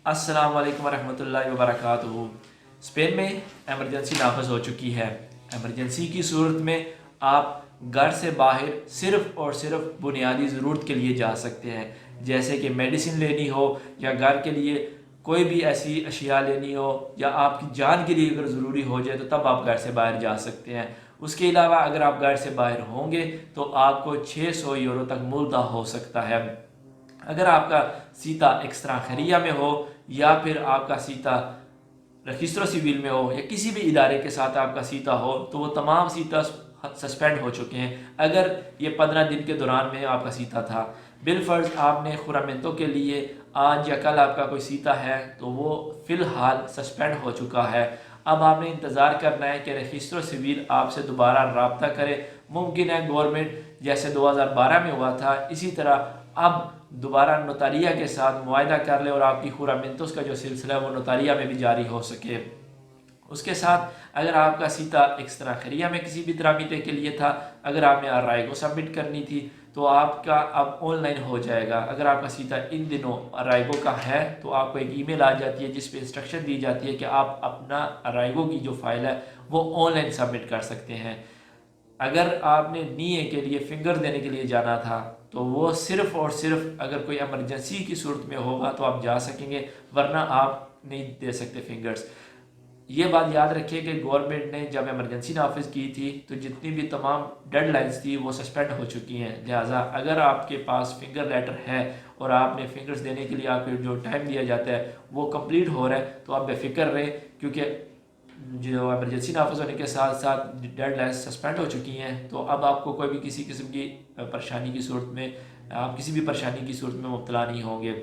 السلام علیکم ورحمۃ اللہ وبرکاتہ۔ اسپین میں ایمرجنسی نافذ ہو چکی ہے۔ ایمرجنسی کی صورت میں آپ گھر سے باہر صرف اور صرف بنیادی ضرورت کے لیے جا سکتے ہیں، جیسے کہ میڈیسن لینی ہو یا گھر کے لیے کوئی بھی ایسی اشیاء لینی ہو یا آپ کی جان کے لیے اگر ضروری ہو جائے تو تب آپ گھر سے باہر جا سکتے ہیں۔ اس کے علاوہ اگر آپ گھر سے باہر ہوں گے تو آپ کو 600 یورو تک ملدہ ہو سکتا ہے۔ اگر آپ کا سیتا ایکسترانخیریا میں ہو یا پھر آپ کا سیتا رجسٹرو سیویل میں ہو یا کسی بھی ادارے کے ساتھ آپ کا سیتا ہو تو وہ تمام سیتا سسپینڈ ہو چکے ہیں اگر یہ 15 دن کے دوران میں آپ کا سیتا تھا۔ بالفرض آپ نے خورامنتوں کے لیے آج یا کل آپ کا کوئی سیتا ہے تو وہ فی الحال سسپینڈ ہو چکا ہے۔ اب آپ نے انتظار کرنا ہے کہ رجسٹرو سیویل آپ سے دوبارہ رابطہ کرے۔ ممکن ہے گورنمنٹ جیسے 2012 میں ہوا تھا اسی طرح اب دوبارہ نوتاریہ کے ساتھ معاہدہ کر لے اور آپ کی خورامنتوس کا جو سلسلہ ہے وہ نوتاریہ میں بھی جاری ہو سکے۔ اس کے ساتھ اگر آپ کا سیتا ایکسترانخیریا میں کسی بھی ترامیتے کے لیے تھا، اگر آپ نے ارائیگو سبمٹ کرنی تھی تو آپ کا اب آن لائن ہو جائے گا۔ اگر آپ کا سیتا ان دنوں ارائیگو کا ہے تو آپ کو ایک ای میل آ جاتی ہے جس پہ انسٹرکشن دی جاتی ہے کہ آپ اپنا ارائیگو کی جو فائل ہے وہ آن لائن سبمٹ کر سکتے ہیں۔ اگر آپ نے نیے کے لیے فنگر دینے کے لیے جانا تھا تو وہ صرف اور صرف اگر کوئی ایمرجنسی کی صورت میں ہوگا تو آپ جا سکیں گے، ورنہ آپ نہیں دے سکتے فنگرز۔ یہ بات یاد رکھیے کہ گورنمنٹ نے جب ایمرجنسی نافذ کی تھی تو جتنی بھی تمام ڈیڈ لائنز تھی وہ سسپینڈ ہو چکی ہیں، لہٰذا اگر آپ کے پاس فنگر لیٹر ہے اور آپ نے فنگرز دینے کے لیے آپ کو جو ٹائم دیا جاتا ہے وہ کمپلیٹ ہو رہا ہے تو آپ بے فکر رہیں، کیونکہ جو ایمرجنسی نافذ ہونے کے ساتھ ساتھ ڈیڈ لائنز سسپینڈ ہو چکی ہیں تو اب آپ کو کوئی بھی کسی قسم کی پریشانی کی صورت میں آپ کسی بھی پریشانی کی صورت میں مبتلا نہیں ہوں گے۔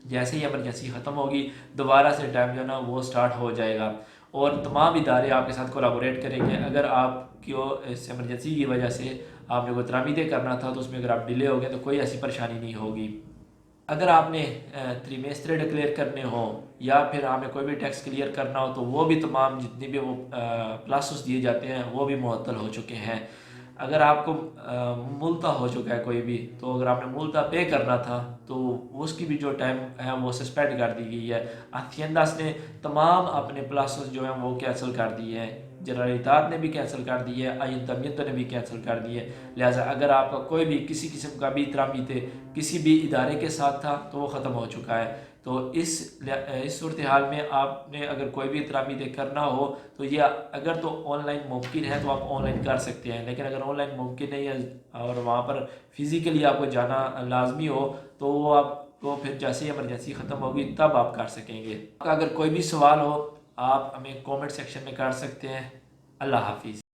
جیسے ہی ایمرجنسی ختم ہوگی دوبارہ سے ٹائم جو ہے نا وہ سٹارٹ ہو جائے گا اور تمام ادارے آپ کے ساتھ کولیبوریٹ کریں گے۔ اگر آپ کو اس ایمرجنسی کی وجہ سے آپ نے کوئی ترامیدیں کرنا تھا تو اس میں اگر آپ ڈیلے ہو گئے تو کوئی ایسی پریشانی نہیں ہوگی۔ اگر آپ نے تریمیسٹر ڈکلیئر کرنے ہوں یا پھر آپ نے کوئی بھی ٹیکس کلیئر کرنا ہو تو وہ بھی تمام جتنے بھی وہ پلاسز دیے جاتے ہیں وہ بھی معطل ہو چکے ہیں۔ اگر آپ کو ملتہ ہو چکا ہے کوئی بھی تو اگر آپ نے ملتہ پے کرنا تھا تو اس کی بھی جو ٹائم ہے وہ سسپینڈ کر دی گئی ہے۔ ہاسینڈاس نے تمام اپنے پلاسز جو ہیں وہ کینسل کر دیے ہیں، جنرالٹات نے بھی کینسل کر دی ہے، آئینتامیento نے بھی کینسل کر دی ہے۔ لہٰذا اگر آپ کا کوئی بھی کسی قسم کا بھی ترامیتے کسی بھی ادارے کے ساتھ تھا تو وہ ختم ہو چکا ہے۔ تو اس صورتحال میں آپ نے اگر کوئی بھی ترامیدیں کرنا ہو تو یہ اگر تو آن لائن ممکن ہے تو آپ آن لائن کر سکتے ہیں، لیکن اگر آن لائن ممکن نہیں ہے اور وہاں پر فزیکلی آپ کو جانا لازمی ہو تو وہ آپ کو پھر جیسے ہی ایمرجنسی ختم ہوگی تب آپ کر سکیں گے۔ اگر کوئی بھی سوال ہو آپ ہمیں کومنٹ سیکشن میں کر سکتے ہیں۔ اللہ حافظ۔